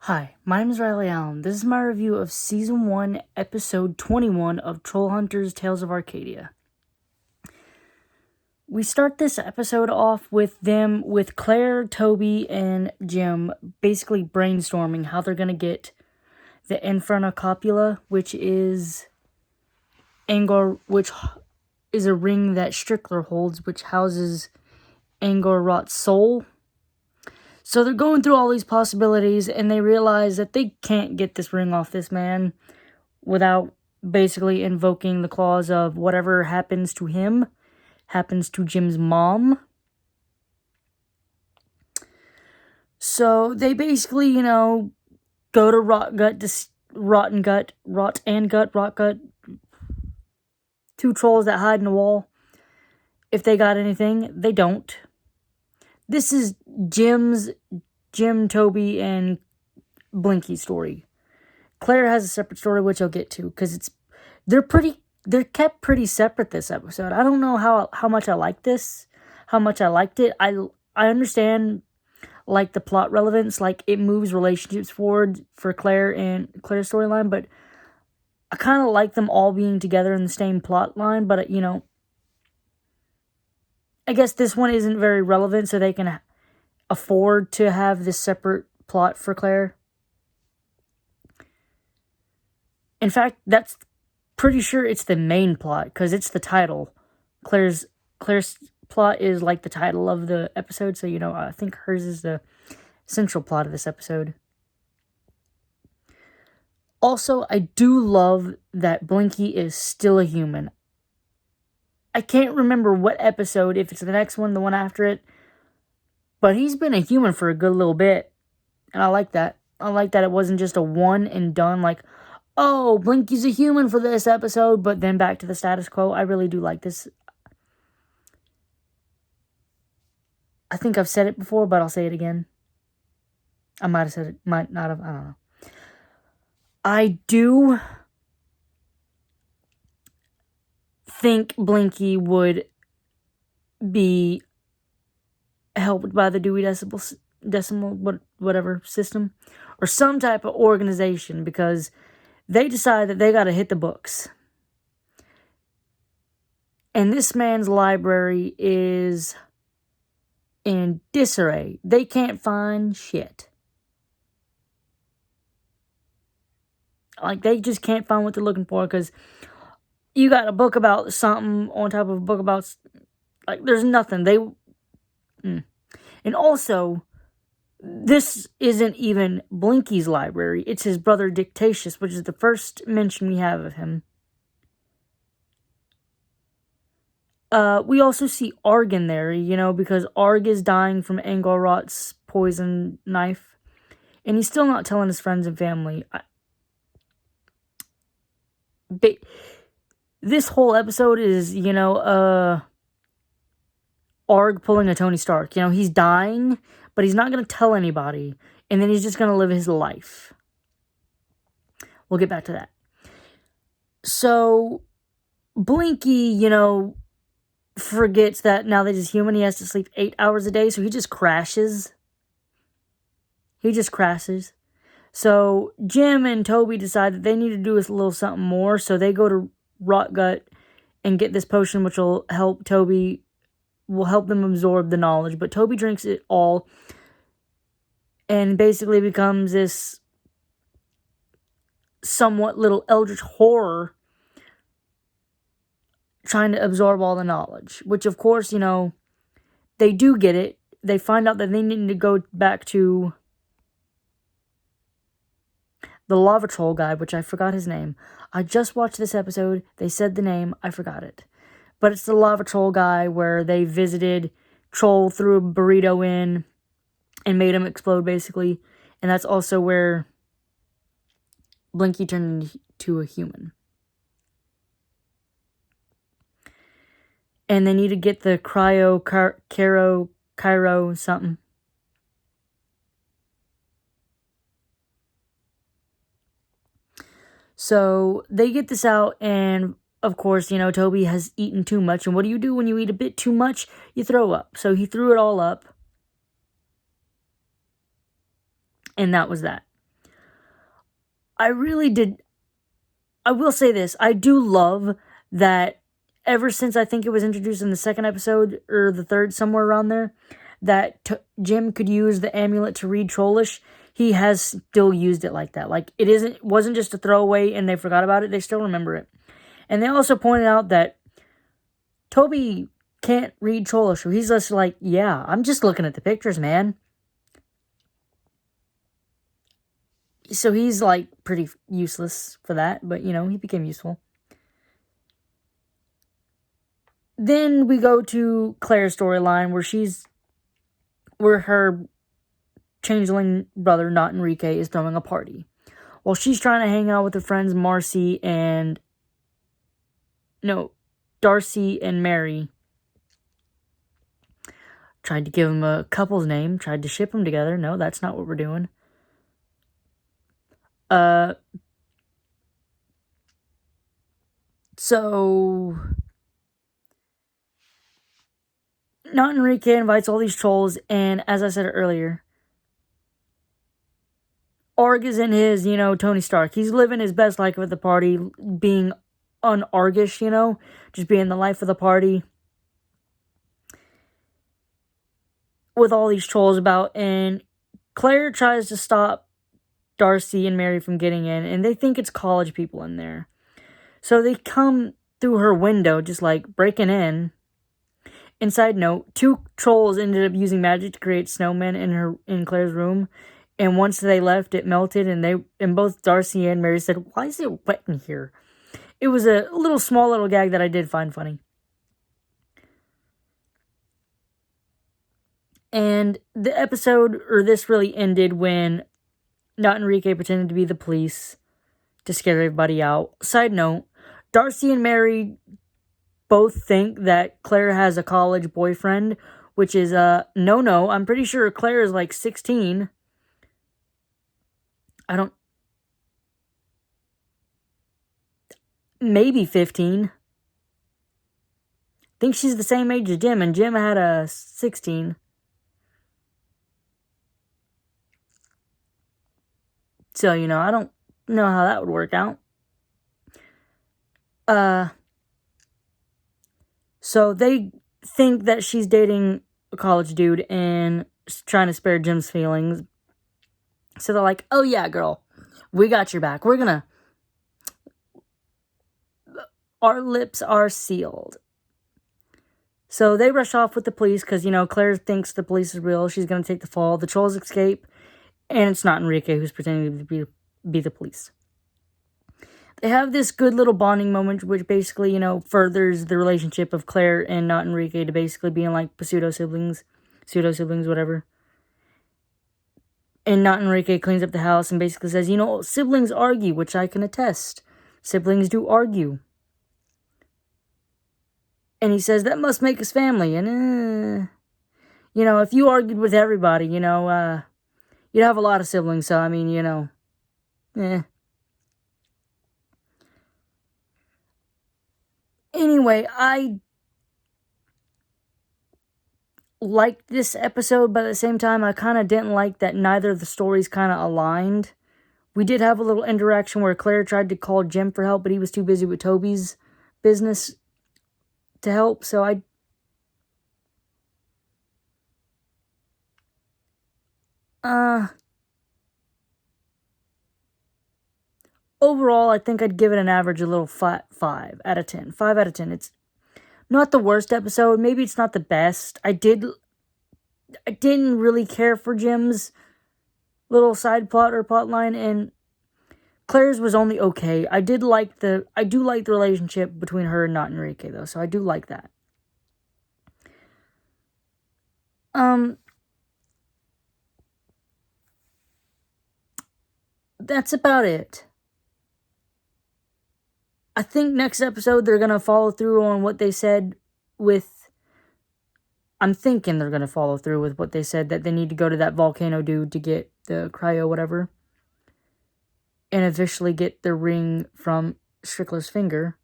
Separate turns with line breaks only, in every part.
Hi, my name is Riley Allen. This is my review of Season 1, Episode 21 of Trollhunters Tales of Arcadia. We start this episode off with Claire, Toby, and Jim basically brainstorming how they're going to get the Infernocopula, which is which is a ring that Strickler holds, which houses Angor-Rot's soul. So they're going through all these possibilities, and they realize that they can't get this ring off this man without basically invoking the clause of whatever happens to him, happens to Jim's mom. So they basically, go to Rot Gut, two trolls that hide in the wall. If they got anything, they don't. This is Jim, Toby, and Blinky's story. Claire has a separate story, which I'll get to, because they're kept pretty separate this episode. I don't know how much I like this, how much I liked it. I understand, like, the plot relevance, like, it moves relationships forward for Claire and Claire's storyline, but I kind of like them all being together in the same plot line, but, I guess this one isn't very relevant, so they can afford to have this separate plot for Claire. In fact, that's pretty sure it's the main plot, because it's the title. Claire's plot is like the title of the episode, so, I think hers is the central plot of this episode. Also, I do love that Blinky is still a human. I can't remember what episode, if it's the next one, the one after it, but he's been a human for a good little bit, and I like that. I like that it wasn't just a one and done, like, oh, Blinky's a human for this episode, but then back to the status quo. I really do like this. I think I've said it before, but I'll say it again. I might have said it, might not have, I don't know. I do think Blinky would be helped by the Dewey Decimal whatever system, or some type of organization, because they decide that they got to hit the books. And this man's library is in disarray. They can't find shit. Like, they just can't find what they're looking for, because you got a book about something on top of a book about, like, there's nothing. And also, this isn't even Blinky's library. It's his brother Dictatius, which is the first mention we have of him. We also see Arg in there, because Arg is dying from Angor-Rot's poison knife. And he's still not telling his friends and family. This whole episode is, Arg pulling a Tony Stark. He's dying, but he's not going to tell anybody. And then he's just going to live his life. We'll get back to that. So, Blinky, forgets that now that he's human, he has to sleep 8 hours a day. So he just crashes. So, Jim and Toby decide that they need to do a little something more. So they go to Rotgut and get this potion, which will help them absorb the knowledge. But Toby drinks it all and basically becomes this somewhat little eldritch horror trying to absorb all the knowledge. Which, of course, they do get it. They find out that they need to go back to the lava troll guy, which I forgot his name. I just watched this episode. They said the name. I forgot it. But it's the lava troll guy where they visited Troll, threw a burrito in and made him explode, basically. And that's also where Blinky turned into a human. And they need to get the Cairo something. So they get this out, and of course, Toby has eaten too much. And what do you do when you eat a bit too much? You throw up. So he threw it all up. And that was that. I really did. I will say this. I do love that ever since I think it was introduced in the second episode, or the third, somewhere around there, that Jim could use the amulet to read Trollish. He has still used it like that. Like, it wasn't just a throwaway and they forgot about it. They still remember it. And they also pointed out that Toby can't read Trollish. So he's just like, yeah, I'm just looking at the pictures, man. So he's, like, pretty useless for that. But, you know, he became useful. Then we go to Claire's storyline where her changeling brother, not Enrique, is throwing a party. While she's trying to hang out with her friends Darcy and Mary. Tried to give him a couple's name, tried to ship them together. No, that's not what we're doing. So Not Enrique invites all these trolls, and as I said earlier, Arg is in his, Tony Stark. He's living his best life at the party, being un-Argish, just being the life of the party. With all these trolls about, and Claire tries to stop Darcy and Mary from getting in, and they think it's college people in there. So they come through her window, just like breaking in. And side note, 2 trolls ended up using magic to create snowmen in Claire's room. And once they left, it melted, and both Darcy and Mary said, "Why is it wet in here?" It was a small little gag that I did find funny. And the episode, or this really ended when Not Enrique pretended to be the police to scare everybody out. Side note, Darcy and Mary both think that Claire has a college boyfriend, which is no. I'm pretty sure Claire is like 16. Maybe 15. I think she's the same age as Jim, and Jim had a 16. So, I don't know how that would work out. So they think that she's dating a college dude and trying to spare Jim's feelings. So they're like, "Oh yeah, girl, we got your back. Our lips are sealed." So they rush off with the police because, Claire thinks the police is real. She's going to take the fall. The trolls escape, and it's not Enrique who's pretending to be the police. They have this good little bonding moment, which basically, furthers the relationship of Claire and Not Enrique to basically being like pseudo-siblings, whatever. And Not Enrique cleans up the house and basically says, siblings argue, which I can attest. Siblings do argue. And he says, that must make us family. And, if you argued with everybody, you'd have a lot of siblings. So, I mean, Anyway, I liked this episode, but at the same time, I kind of didn't like that neither of the stories kind of aligned. We did have a little interaction where Claire tried to call Jim for help, but he was too busy with Toby's business to help, so overall, I think I'd give it an average, a little 5 out of 10. 5 out of 10. It's not the worst episode. Maybe it's not the best. I didn't really care for Jim's little side plot or plot line, and Claire's was only okay. I do like the relationship between her and Not Enrique, though, so I do like that. That's about it. I think next episode they're going to follow through on what they said I'm thinking they're going to follow through with what they said, that they need to go to that volcano dude to get the cryo whatever. And officially get the ring from Strickler's finger.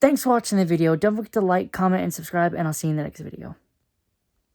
Thanks for watching the video. Don't forget to like, comment, and subscribe, and I'll see you in the next video.